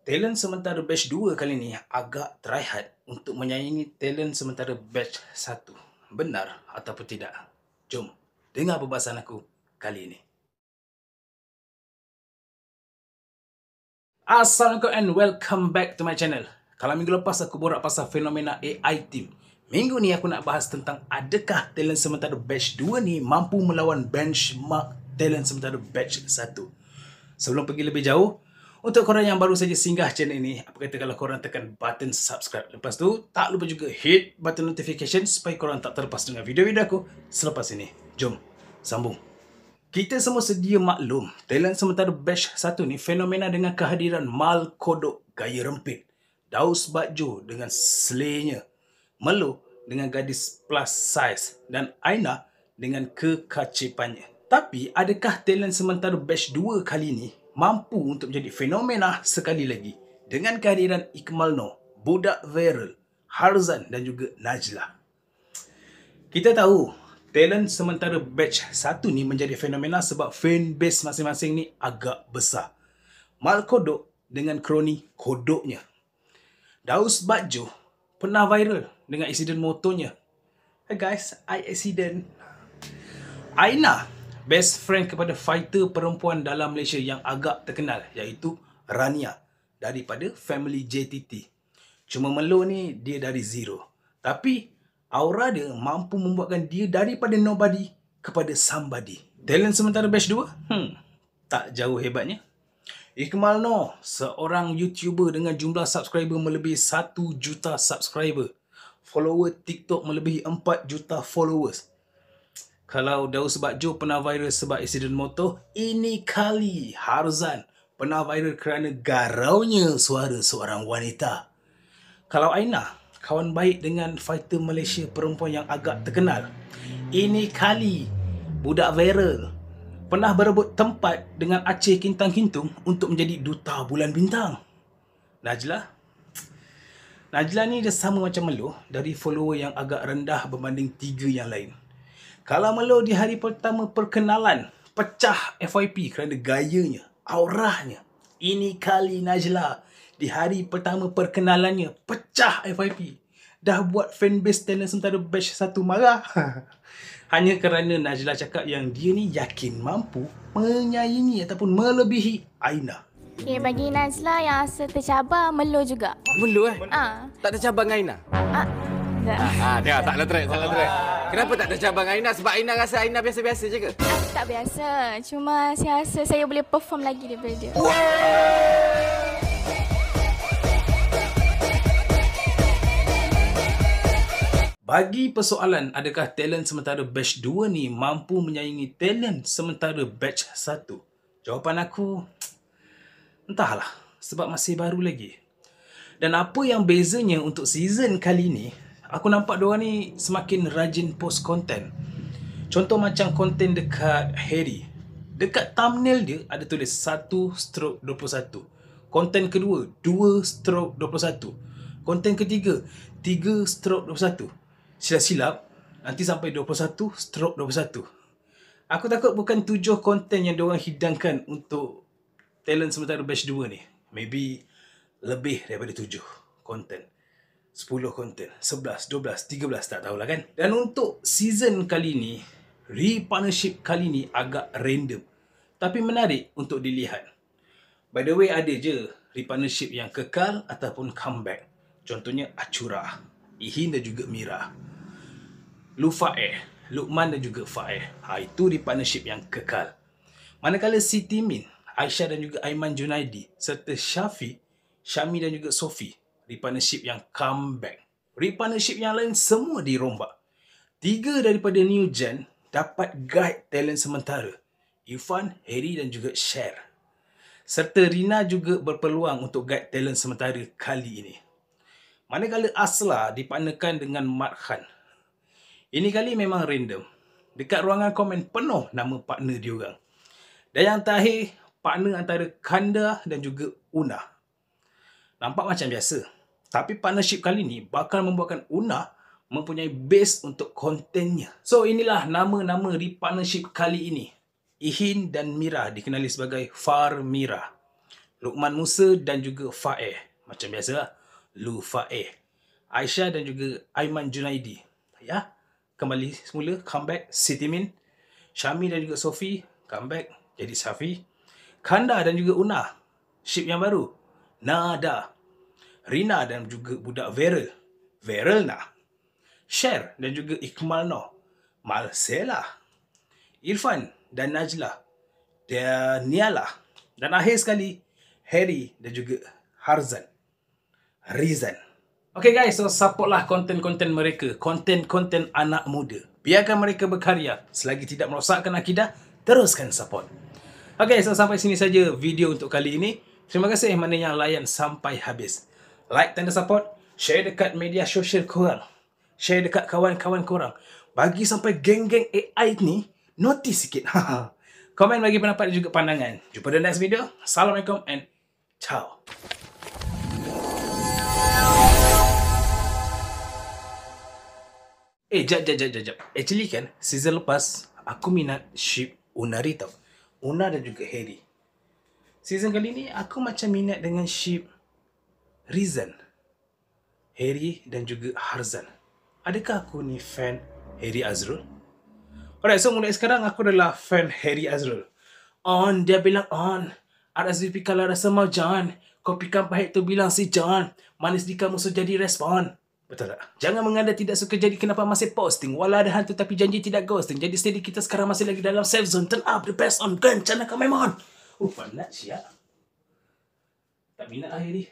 Talent sementara batch 2 kali ni agak try hard untuk menyaingi talent sementara batch 1. Benar ataupun tidak? Jom dengar perbahasan aku kali ini. Assalamualaikum and welcome back to my channel. Kalau minggu lepas aku borak pasal fenomena AI team, minggu ni aku nak bahas tentang adakah talent sementara batch 2 ni mampu melawan benchmark talent sementara batch 1. Sebelum pergi lebih jauh, untuk korang yang baru saja singgah channel ini, apa kata kalau korang tekan button subscribe. Lepas tu, tak lupa juga hit button notification supaya korang tak terlepas dengan video-video aku selepas ini. Jom, sambung. Kita semua sedia maklum, talent sementara batch 1 ni fenomena dengan kehadiran Mal Kodok gaya rempit, Daus Batjo dengan slaynya, Melo dengan gadis plus size dan Aina dengan kekacipannya. Tapi adakah talent sementara batch 2 kali ni mampu untuk menjadi fenomena sekali lagi dengan kehadiran Ikmal Noor, budak viral, Harzan dan juga Najlah? Kita tahu talent sementara batch 1 ni menjadi fenomena sebab fanbase masing-masing ni agak besar. Mal Kodok dengan kroni kodoknya. Daus Batjo pernah viral dengan insiden motornya. Hey guys, I accident. Aina, best friend kepada fighter perempuan dalam Malaysia yang agak terkenal, iaitu Rania daripada family JTT. Cuma Melo ni dia dari zero, tapi aura dia mampu membuatkan dia daripada nobody kepada somebody. Talent sementara batch 2? Tak jauh hebatnya. Ikmal Noor, seorang YouTuber dengan jumlah subscriber melebihi 1 juta subscriber. Follower TikTok melebihi 4 juta followers. Kalau Daus Batjo pernah viral sebab insiden motor, ini kali Harzan pernah viral kerana garaunya suara seorang wanita. Kalau Aina, kawan baik dengan fighter Malaysia perempuan yang agak terkenal, ini kali budak viral pernah berebut tempat dengan Aceh Kintang Kintung untuk menjadi duta bulan bintang. Najlah ni dia sama macam Melo, dari follower yang agak rendah berbanding 3 yang lain. Kalau Melo di hari pertama perkenalan pecah FYP kerana gayanya, auranya, ini kali Najlah di hari pertama perkenalannya pecah FYP. Dah buat fanbase talent sementara batch 1 marah. Hanya kerana Najlah cakap yang dia ni yakin mampu menyaingi ataupun melebihi Aina. Okay, bagi Najlah yang rasa tercabar, Melo juga. Melo tak ada cabang Aina? Dia salah track. Kenapa tak ada cabang Aina? Sebab Aina rasa Aina biasa-biasa je ke? Tak biasa. Cuma saya rasa saya boleh perform lagi daripada dia. Bagi persoalan adakah talent sementara batch 2 ni mampu menyaingi talent sementara batch 1? Jawapan aku, entahlah, sebab masih baru lagi. Dan apa yang bezanya untuk season kali ni, aku nampak diorang ni semakin rajin post konten. Contoh macam konten dekat Harry. Dekat thumbnail dia ada tulis 1/21. Konten kedua 2/21. Konten ketiga 3/21. Silap-silap nanti sampai 21/21. Aku takut bukan 7 konten yang diorang hidangkan untuk talent sementara batch 2 ni. Maybe lebih daripada 7 konten. 10 konten, 11, 12, 13, tak tahulah kan. Dan untuk season kali ni, re-partnership kali ni agak random, tapi menarik untuk dilihat. By the way, ada je re-partnership yang kekal ataupun comeback. Contohnya Acura, Ihin dan juga Mira. Lukman dan juga Faeh. Itu re-partnership yang kekal. Manakala Siti Min, Aisyah dan juga Aiman Junaidi serta Syafiq, Syami dan juga Sofi, re-partnership yang comeback. Re-partnership yang lain semua dirombak. 3 daripada new gen dapat guide talent sementara, Irfan, Harry dan juga Cher. Serta Rina juga berpeluang untuk guide talent sementara kali ini. Manakala Asla dipartnerkan dengan Mat Khan. Ini kali memang random. Dekat ruangan komen penuh nama partner diorang. Dan yang terakhir, partner antara Kanda dan juga Una. Nampak macam biasa, tapi partnership kali ni bakal membuatkan Una mempunyai base untuk kontennya. So inilah nama-nama re-partnership kali ini. Ihin dan Mira dikenali sebagai Far Mira. Luqman Musa dan juga Faeh. Macam biasa lah. Lu Faeh. Aisyah dan juga Aiman Junaidi. Ya. Kembali semula. Comeback. Siti Min. Syami dan juga Sofi. Comeback. Jadi Safi. Kanda dan juga Una. Ship yang baru. Nada. Rina dan juga budak Veryl. Verylna. Sher dan juga Ikmal Noh. Marcella. Irfan dan Najla. Daniela. Dan akhir sekali, Harry dan juga Harzan. Rizan. Okay guys, so supportlah konten-konten mereka. Konten-konten anak muda. Biarkan mereka berkarya. Selagi tidak merosakkan akidah, teruskan support. Okay, so sampai sini saja video untuk kali ini. Terima kasih mana yang layan sampai habis. Like tanda support. Share dekat media sosial korang. Share dekat kawan-kawan korang. Bagi sampai geng-geng AI ni notice sikit. Komen bagi pendapat dan juga pandangan. Jumpa di next video. Assalamualaikum and ciao. Jap. Actually kan, season lepas, aku minat ship Unari tau. Una dan juga Harry. Season kali ni, aku macam minat dengan ship Rizan. Harry dan juga Harzan. Adakah aku ni fan Harry Azrul? Alright, so mulai sekarang aku adalah fan Harry Azrul. On, dia bilang on. Ada Zulfi kalau rasa mau John. Kopi kan pahit tu bilang si John. Manis di kamu so jadi respon. Betul tak? Jangan mengada tidak suka jadi kenapa masih posting. Walau ada hantu tapi janji tidak ghosting. Jadi steady kita sekarang masih lagi dalam safe zone. Turn up the best on gun. Cana kau memang. Penat siap. Tak minat lah Harry.